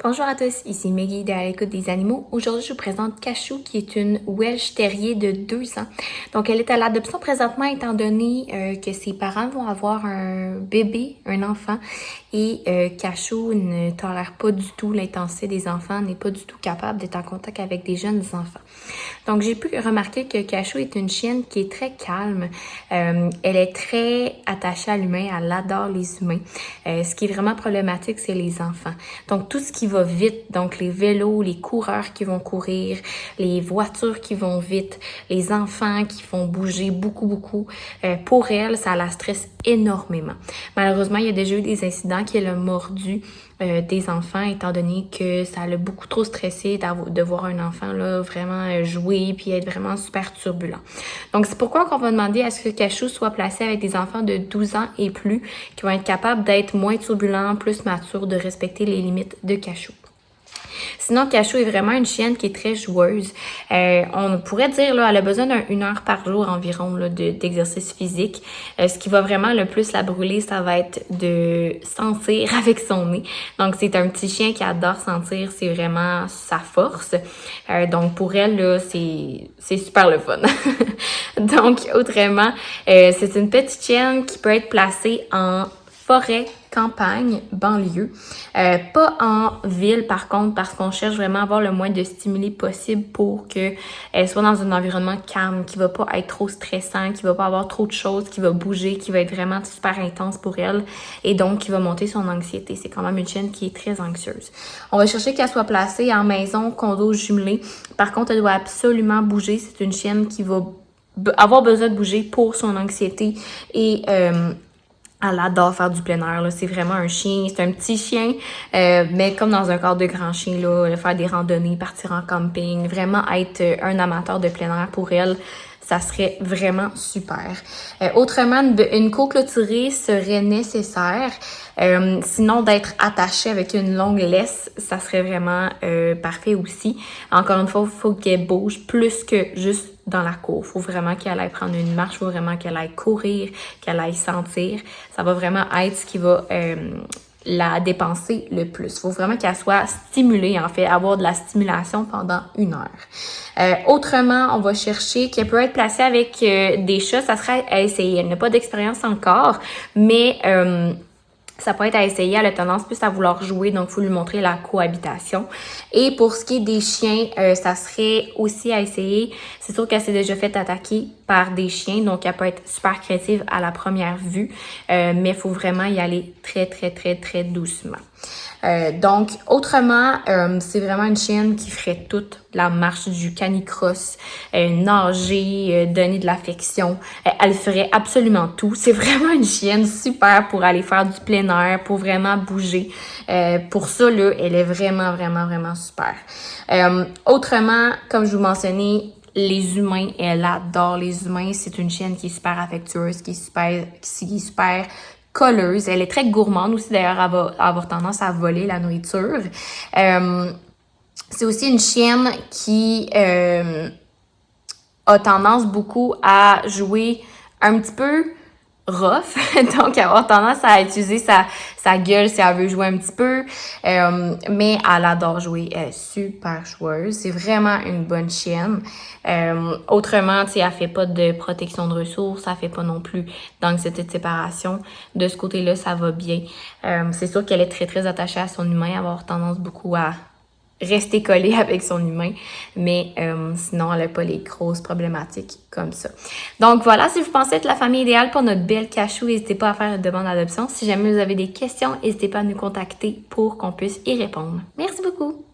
Bonjour à tous, ici Maggie de À l'écoute des animaux. Aujourd'hui, je vous présente Cachou, qui est une Welsh Terrier de 2 ans. Donc, elle est à l'adoption présentement étant donné que ses parents vont avoir un bébé, un enfant. Et Cachou ne tolère pas du tout l'intensité des enfants, n'est pas du tout capable d'être en contact avec des jeunes enfants. Donc, j'ai pu remarquer que Cachou est une chienne qui est très calme. Elle est très attachée à l'humain, elle adore les humains. Ce qui est vraiment problématique, c'est les enfants. Donc, tout ce qui va vite, donc les vélos, les coureurs qui vont courir, les voitures qui vont vite, les enfants qui font bouger beaucoup, pour elle, ça la stresse énormément. Malheureusement, il y a déjà eu des incidents qu'elle a mordu des enfants, étant donné que ça l'a beaucoup trop stressé de voir un enfant là vraiment jouer puis être vraiment super turbulent. Donc, c'est pourquoi qu'on va demander à ce que Cachou soit placé avec des enfants de 12 ans et plus qui vont être capables d'être moins turbulents, plus matures, de respecter les limites de Cachou. Sinon, Cachou est vraiment une chienne qui est très joueuse. On pourrait dire, là, elle a besoin d'une heure par jour environ là, d'exercice physique. Ce qui va vraiment le plus la brûler, ça va être de sentir avec son nez. Donc, c'est un petit chien qui adore sentir, c'est vraiment sa force. Donc, pour elle, là, c'est super le fun. Donc, autrement, c'est une petite chienne qui peut être placée en forêt, campagne, banlieue. Pas en ville, par contre, parce qu'on cherche vraiment à avoir le moins de stimuli possible pour qu'elle soit dans un environnement calme, qui va pas être trop stressant, qui va pas avoir trop de choses, qui va bouger, qui va être vraiment super intense pour elle et donc qui va monter son anxiété. C'est quand même une chienne qui est très anxieuse. On va chercher qu'elle soit placée en maison, condo jumelé. Par contre, elle doit absolument bouger. C'est une chienne qui va avoir besoin de bouger pour son anxiété et elle adore faire du plein air, là. C'est vraiment un chien, c'est un petit chien, mais comme dans un corps de grand chien, là, faire des randonnées, partir en camping, vraiment être un amateur de plein air pour elle, ça serait vraiment super. Autrement, une co-clôturée serait nécessaire. Sinon, d'être attachée avec une longue laisse, ça serait vraiment parfait aussi. Encore une fois, il faut qu'elle bouge plus que juste dans la cour. Il faut vraiment qu'elle aille prendre une marche, il faut vraiment qu'elle aille courir, qu'elle aille sentir. Ça va vraiment être ce qui va la dépenser le plus. Il faut vraiment qu'elle soit stimulée, en fait, avoir de la stimulation pendant 1 heure. Autrement, on va chercher qu'elle peut être placée avec des chats. Ça serait à essayer. Elle n'a pas d'expérience encore, mais ça peut être à essayer. Elle a tendance plus à vouloir jouer, donc il faut lui montrer la cohabitation. Et pour ce qui est des chiens, ça serait aussi à essayer. C'est sûr qu'elle s'est déjà fait attaquer par des chiens, donc elle peut être super créative à la première vue, mais il faut vraiment y aller très doucement. Donc, autrement, c'est vraiment une chienne qui ferait toute la marche du canicross, nager, donner de l'affection. Elle ferait absolument tout. C'est vraiment une chienne super pour aller faire du plein air, pour vraiment bouger. Pour ça, là, elle est vraiment super. Autrement, comme je vous mentionnais, les humains, elle adore les humains. C'est une chienne qui est super affectueuse, qui est super colleuse. Elle est très gourmande aussi. D'ailleurs, elle va avoir tendance à voler la nourriture. C'est aussi une chienne qui a tendance beaucoup à jouer un petit peu rough, donc avoir tendance à utiliser sa gueule si elle veut jouer un petit peu, mais elle adore jouer, elle est super joueuse, c'est vraiment une bonne chienne. Autrement, tu sais, elle fait pas de protection de ressources, elle fait pas non plus d'anxiété de séparation, de ce côté-là, ça va bien. C'est sûr qu'elle est très attachée à son humain, elle va avoir tendance beaucoup à rester collée avec son humain, mais sinon, elle n'a pas les grosses problématiques comme ça. Donc voilà, si vous pensez être la famille idéale pour notre belle Cachou, n'hésitez pas à faire une demande d'adoption. Si jamais vous avez des questions, n'hésitez pas à nous contacter pour qu'on puisse y répondre. Merci beaucoup!